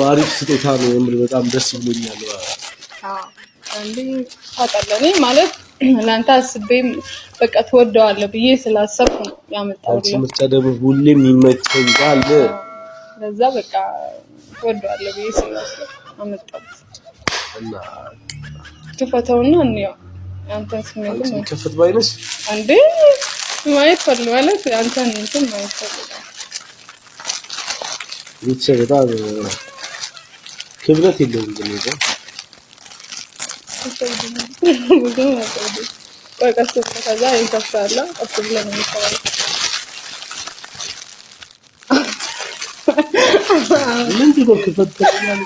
አሪፍ ስጦታ ነው የምር በጣም ደስ ብሎኛል አንዴ ታጣለኔ ማለት ላንተ አስቤም በቃ ተወደዋለሁ ብዬ ስላሰብኩ ነው ያመጣሁልህ ምርጫ ደግሞ ሁሌም ይመቸኛል ለዛ በቃ ተወደዋለሁ ብዬ ስላሰብኩ አመጣሁት እና ተፈተውና እንየው አንተን ስሜት ነው ከፈት ባይነስ አንዴ ማየት ፈልዋለህ አንተን እንትን ማየት ፈልዋለህ ይችላል ክብረት የለውም ግን ይዘ ወቀስ ከዛ ይከፍታል አጥቶ ብለን እንሰራለን ምን ነው ክፈት ተኛል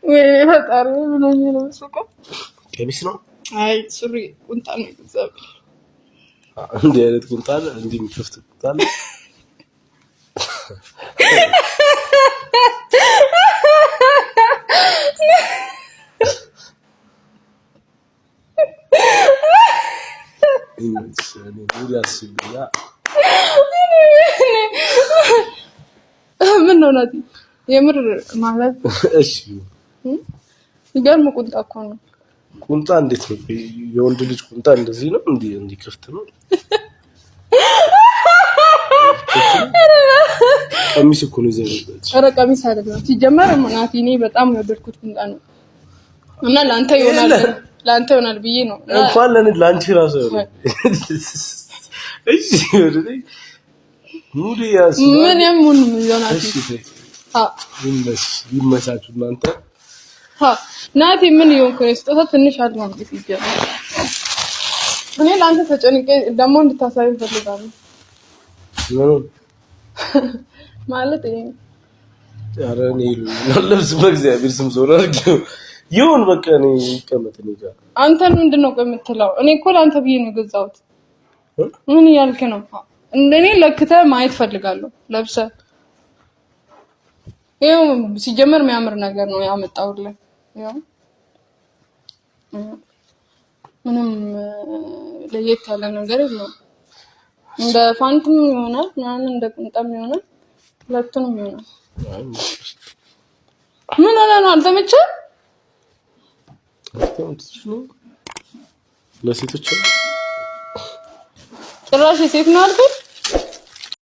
ወይ ፈጣሪ ምን ነው ሱቁ ከቢስ ነው አይ ሱሪ ቁንጣ ነው ይዘብ እንዴ አይነት ቁንጣ እንዴ ምሽፍት ቁንጣ ኢንሰኒ ይላስብያ ምን ነው ናቲ የምር ማለት እሺ ይገርም ቁንጣ እኮ ነው ቁንጣ እንዴት ነው የወንድ ልጅ ቁንጣ እንደዚህ ነው እንዴ ክፍት ነው ቀሚስ እኮ ነው ዘርበት ኧረ ቀሚስ አይደለም ሲጀመር ናቲ እኔ በጣም ወደድኩት ቁንጣ ነው እና ላንተ ይሆናል ብዬ ነው እንኳን ላንቺ ራሱ እሺ ወደዚህ ሙሉ ያስ ምን የምን ይሆናል ይመሳችሁ እናንተ ናቲ ምን ይሆንኩ ስጦታ ትንሽ አልማም ይጀምራል እኔ ላንተ ተጨንቄ ደሞ እንድታሳይ ፈልጋለሁ ማለት ያረኔ ለልብስ በእግዚአብሔር ስም ዞር አድርጊው ይሁን በቃ እኔ ይቀመጥልኝ ጋር አንተን ምንድነው ቆምትለው እኔ እኮ ላንተ ብዬ ነው ገዛሁት ምን ያልከ ነው እንደኔ ለክተ ማየት ፈልጋለሁ ለብሰ ይሄው ሲጀመር የሚያምር ነገር ነው ያመጣውልህ ያው ምንም ለየት ያለ ነገር የለውም እንደ ፋንትም ይሆናል ምናምን እንደ ቁንጣም ይሆናል ሁለቱንም ይሆናል ምን ሆነ ነው አልተመቸህ ለሴቶች ጭራሽ ሴት ነው አልኩት